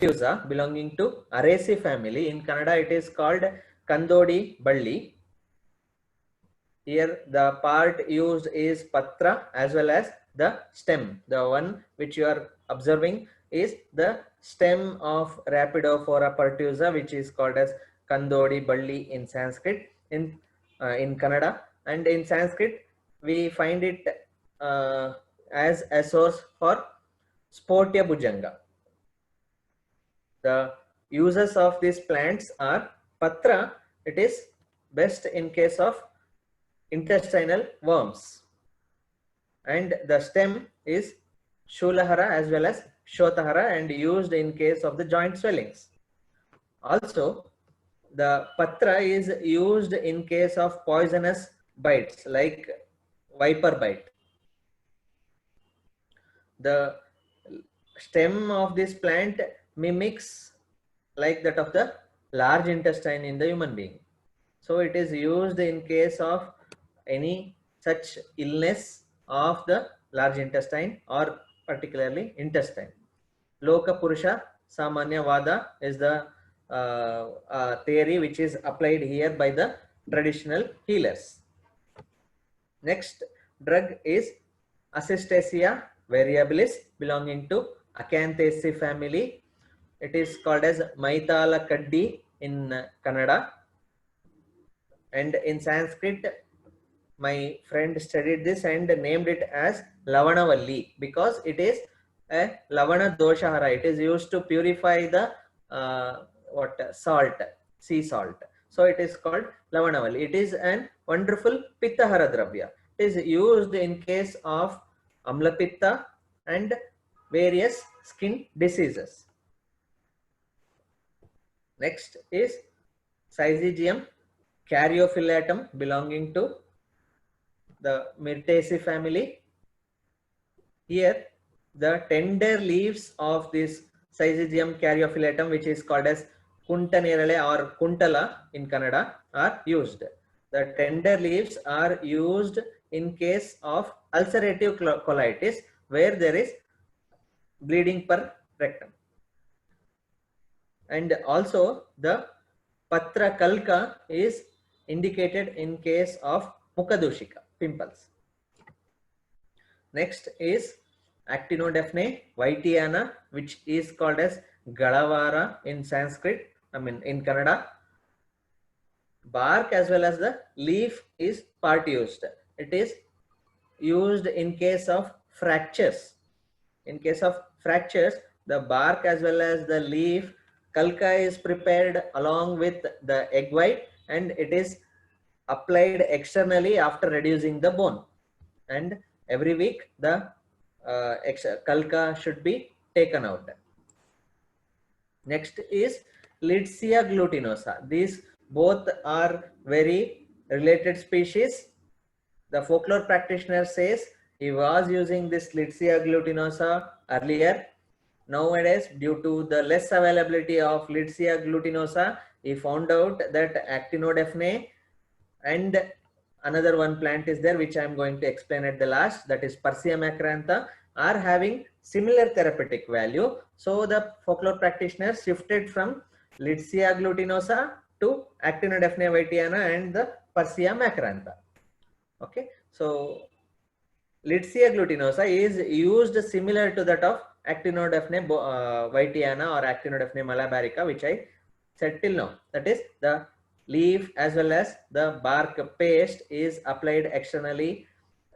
pertusa belonging to Araceae family. In Kannada, it is called Kandodi Balli. Here, the part used is patra as well as the stem. The one which you are observing is the stem of Rapidophora pertusa, which is called as Kandodi Balli in Sanskrit, in Kannada, and in Sanskrit we find it as a source for Sportia bhujanga. The uses of these plants are patra. It is best in case of intestinal worms, and the stem is Shulahara as well as Shotahara, and used in case of the joint swellings. Also, the patra is used in case of poisonous bites like viper bite. The stem of this plant mimics like that of the large intestine in the human being. So it is used in case of any such illness of the large intestine or particularly intestine. Loka Purusha Samanya Vada is the theory which is applied here by the traditional healers. Next drug is Acistaceae variabilis belonging to Acanthaceae family. It is called as Maitala Kaddi in Kannada, and in Sanskrit my friend studied this and named it as Lavanavalli because it is a Lavana Doshahara. It is used to purify the salt, sea salt. So it is called Lavanavalli. It is an wonderful Pittahara Dravya. It is used in case of Amla Pitta and various skin diseases. Next is Syzygium caryophyllatum belonging to the Myrtaceae family. Here, the tender leaves of this Syzygium caryophyllatum, which is called as Kuntanirale or Kuntala in Kannada, are used. The tender leaves are used in case of ulcerative colitis, where there is bleeding per rectum. And also, the Patra Kalka is indicated in case of Mukadushika, pimples. Next is Actinodaphne whitiana, which is called as Galavara in Sanskrit, in Kannada. Bark as well as the leaf is part used. It is used in case of fractures. In case of fractures, the bark as well as the leaf kalka is prepared along with the egg white, and it is applied externally after reducing the bone, and every week the kalka should be taken out. Next is Lidsia glutinosa. These both are very related species. The folklore practitioner says he was using this Lidsia glutinosa earlier. Nowadays, due to the less availability of Lidsia glutinosa, he found out that Actinodaphne and another one plant is there, which I am going to explain at the last, that is Persea macrantha, are having similar therapeutic value. So the folklore practitioner shifted from Lidsia glutinosa to Actinodaphne whitiana and the Persea macrantha. Okay, so Lidsia glutinosa is used similar to that of Actinodaphne whitiana or Actinodaphne malabarica, which I said till now. That is, the leaf as well as the bark paste is applied externally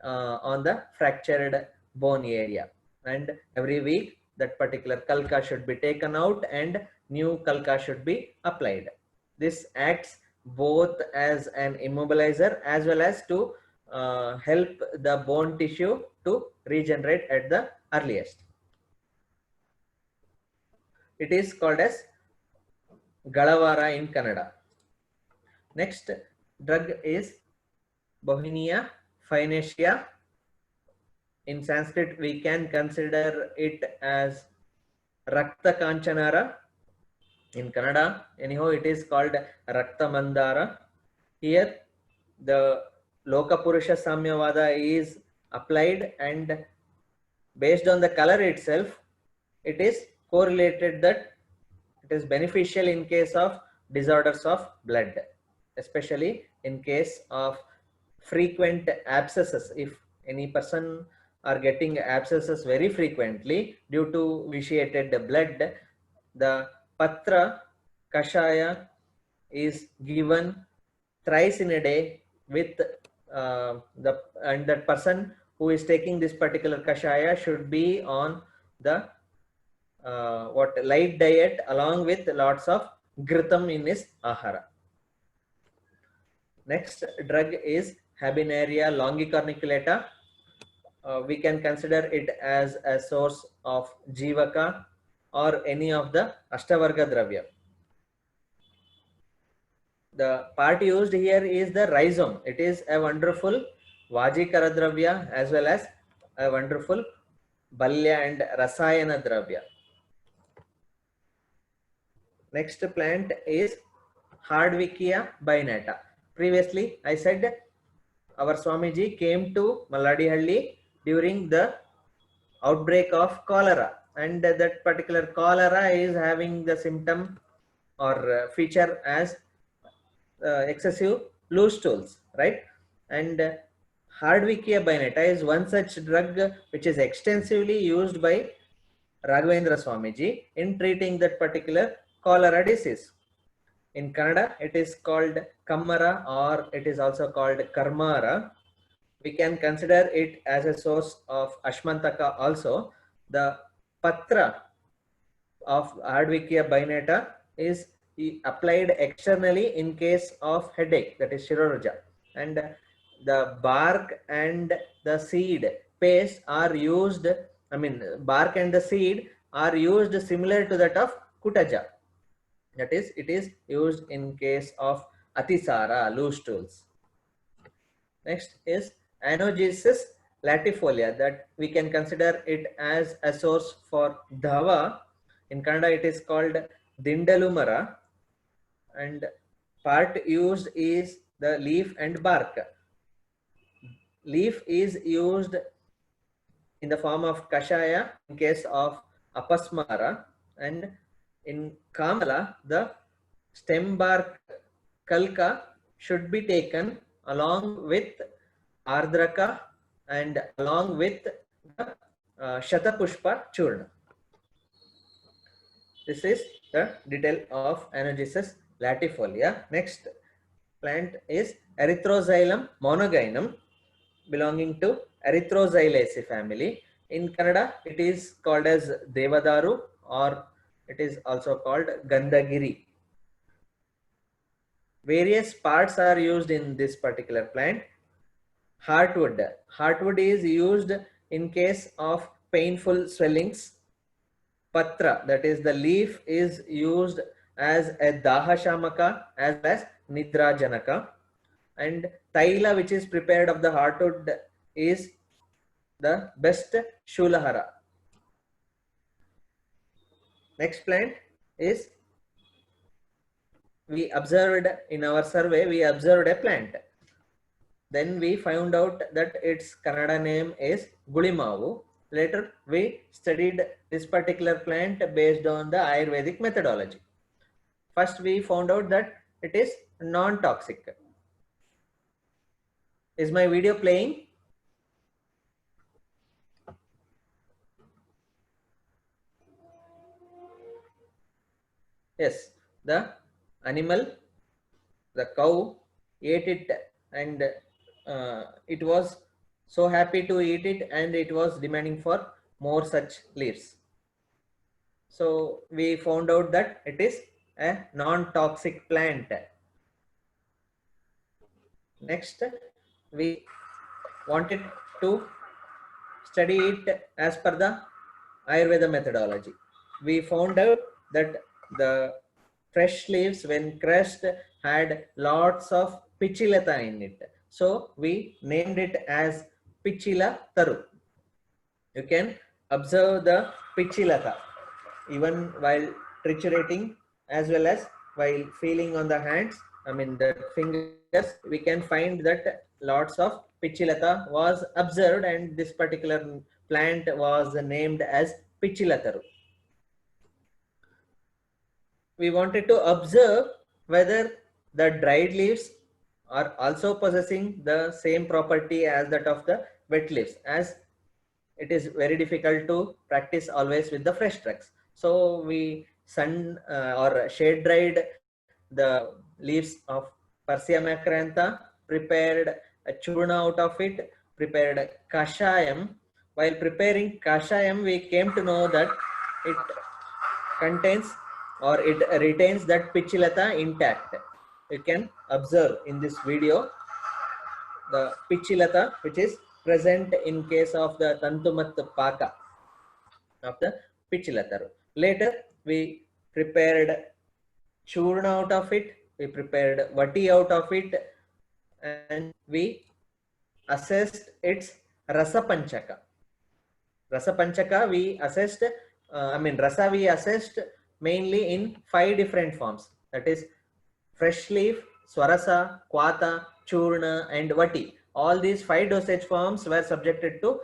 on the fractured bone area, and every week that particular kalka should be taken out and new kalka should be applied. This acts both as an immobilizer as well as to help the bone tissue to regenerate at the earliest. It is called as Galavara in Kannada. Next drug is Bauhinia finacea. In Sanskrit, we can consider it as Rakta Kanchanara. In Kannada, anyhow, it is called Rakta Mandara. Here, the Loka Purusha Samyavada is applied, and based on the color itself, it is correlated that It is beneficial in case of disorders of blood, especially in case of frequent abscesses. If any person are getting abscesses very frequently due to vitiated blood, the patra kashaya is given thrice in a day with and that person who is taking this particular kashaya should be on the light diet along with lots of ghritam in his ahara. Next drug is Habenaria longicorniculata. We can consider it as a source of jivaka or any of the ashtavarga dravya. The part used here is the rhizome. It is a wonderful vajikara dravya as well as a wonderful balya and rasayana dravya. Next plant is Hardwickia bainata. Previously, I said our Swamiji came to Maladihalli during the outbreak of cholera, and that particular cholera is having the symptom or feature as excessive loose stools, right? And Hardwickia bainata is one such drug which is extensively used by Raghavendra Swamiji in treating that particular cholera disease. In Kannada, it is called Kammara or it is also called Karmara. We can consider it as a source of Ashmantaka also. The patra of Hardwickia bainata is applied externally in case of headache, that is Shiroroja. And the bark and the seed paste are used, bark and the seed are used similar to that of Kutaja. That is, it is used in case of Atisara, loose stools. Next is Anogenesis latifolia, that we can consider it as a source for dhava. In Kannada, it is called Dindalumara, and part used is the leaf and bark. Leaf is used in the form of kashaya in case of apasmara, and in Kamala, the stem bark kalka should be taken along with ardraka and along with the shatapushpa churna. This is the detail of Anogenesis latifolia. Next plant is Erythroxylum monogynum, belonging to Erythroxylaceae family. In Kannada, it is called as Devadaru or it is also called Gandhagiri. Various parts are used in this particular plant. Heartwood. Heartwood is used in case of painful swellings. Patra, that is the leaf, is used as a dahashamaka as well as nidra janaka. And taila, which is prepared of the heartwood, is the best shulahara. Next plant is, we observed in our survey, we observed a plant. Then we found out that its Kannada name is Gulimavu. Later, we studied this particular plant based on the Ayurvedic methodology. First, we found out that it is non-toxic. Is my video playing? Yes, the animal, the cow, ate it and it was so happy to eat it and it was demanding for more such leaves. So we found out that it is a non-toxic plant. Next, we wanted to study it as per the Ayurveda methodology. We found out that the fresh leaves when crushed had lots of pichilata in it. So we named it as Pichila Taru. You can observe the pichilata even while triturating as well as while feeling on the hands, the fingers, we can find that lots of pichilata was observed and this particular plant was named as Pichilataru. we wanted to observe whether the dried leaves are also possessing the same property as that of the wet leaves, as it is very difficult to practice always with the fresh drugs. So we sun or shade dried the leaves of Persea macrantha, prepared a churna out of it, prepared kashayam. While preparing kashayam, we came to know that it contains or it retains that pichilata intact. You can observe in this video the pichilata which is present in case of the tantumat paka of the pichilataru. Later we prepared churna out of it, we prepared vati out of it, and we assessed its rasa panchaka. Rasa panchaka we assessed, rasa we assessed mainly in 5 different forms. That is fresh leaf, swarasa, kwata, churna, and vati. All these 5 dosage forms were subjected to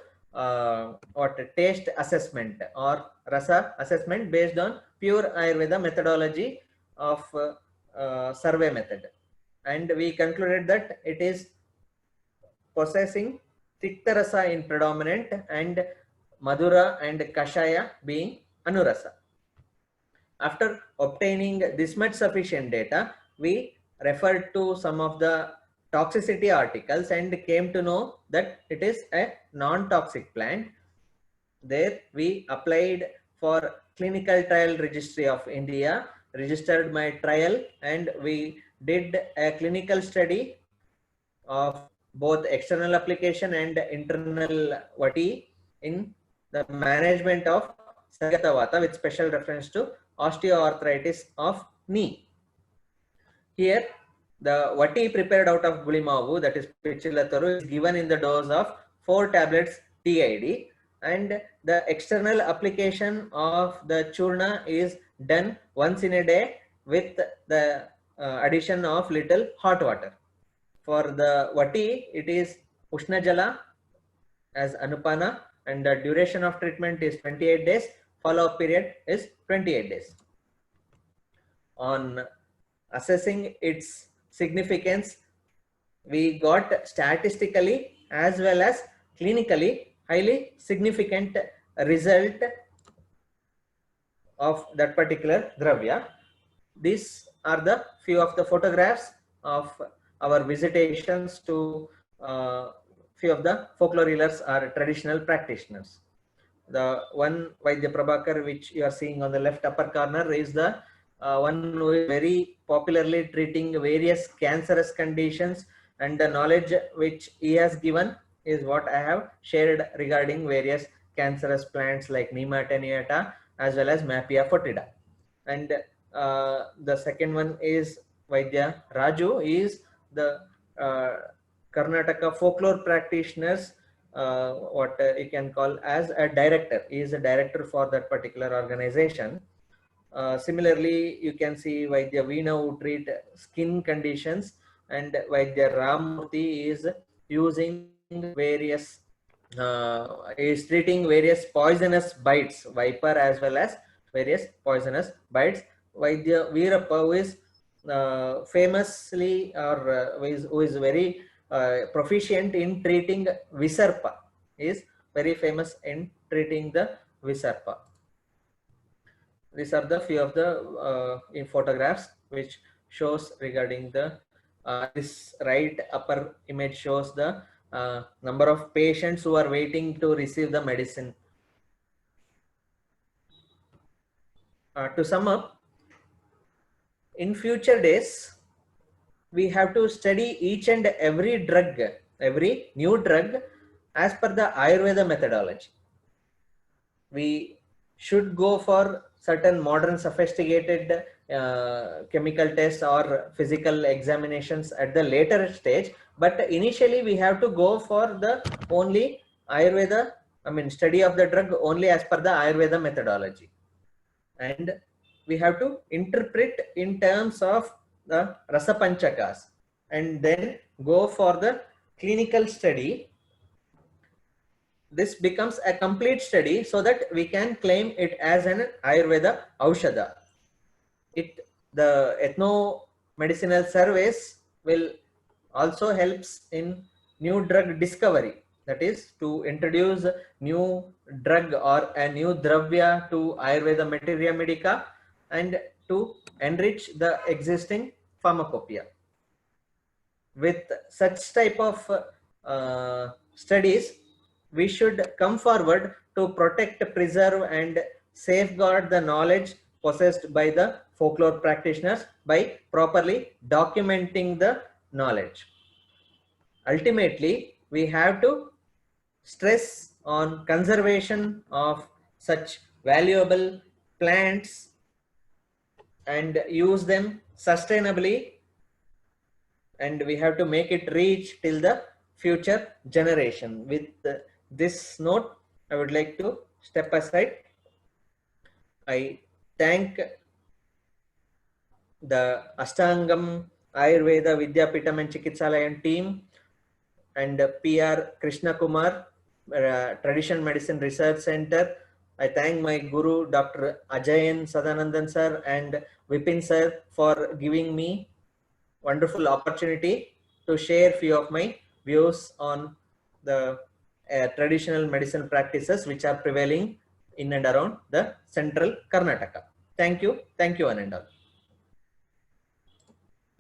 taste assessment or rasa assessment based on pure Ayurveda methodology of survey method. And we concluded that it is possessing Tikta rasa in predominant and Madura and Kashaya being Anurasa. After obtaining this much sufficient data, we referred to some of the toxicity articles and came to know that it is a non-toxic plant. There we applied for Clinical Trial Registry of India, registered my trial, and we did a clinical study of both external application and internal vati in the management of Sarigata Vata with special reference to osteoarthritis of knee. Here, the vati prepared out of gulimavu, that is pichilataru, is given in the dose of 4 tablets TID, and the external application of the churna is done once in a day with the addition of little hot water. For the vati, it is Ushna Jala as Anupana, and the duration of treatment is 28 days. Follow-up period is 28 days. On assessing its significance, we got statistically as well as clinically highly significant result of that particular dravya. These are the few of the photographs of our visitations to few of the folklore healers or traditional practitioners. The one Vaidya Prabhakar which you are seeing on the left upper corner is the one who is very popularly treating various cancerous conditions, and the knowledge which he has given is what I have shared regarding various cancerous plants like Nema attenuata as well as Mappia foetida. And the second one is Vaidya Raju, is the Karnataka folklore practitioners, what you can call as a director. He is a director for that particular organization. Similarly, you can see Vaidya Veena who treat skin conditions, and Vaidya Ramurthy is using various is treating various poisonous bites, viper as well as various poisonous bites. Vaidya Veerappa, who is famously or who is very proficient in treating Visarpa, is very famous in treating the Visarpa. These are the few of the in photographs which shows regarding the this right upper image shows the number of patients who are waiting to receive the medicine. To sum up, in future days, we have to study each and every drug, every new drug as per the Ayurveda methodology. We should go for certain modern sophisticated chemical tests or physical examinations at the later stage, but initially we have to go for the only Ayurveda, study of the drug only as per the Ayurveda methodology, and we have to interpret in terms of the rasa panchakas and then go for the clinical study. This becomes a complete study so that we can claim it as an Ayurveda Aushadha. the ethno medicinal service will also helps in new drug discovery, that is to introduce new drug or a new dravya to Ayurveda materia medica and to enrich the existing pharmacopoeia. With such type of studies, we should come forward to protect, preserve and safeguard the knowledge possessed by the folklore practitioners by properly documenting the knowledge. Ultimately, we have to stress on conservation of such valuable plants and use them sustainably, and we have to make it reach till the future generation. With this note, I would like to step aside. I thank the Ashtangam Ayurveda Vidyapitam and Chikitsalayam team and PR Krishna Kumar, Traditional Medicine Research Center. I thank my guru Dr. Ajayan Sadanandan sir and Vipin sir for giving me wonderful opportunity to share few of my views on the traditional medicine practices which are prevailing in and around the central Karnataka. Thank you one and all.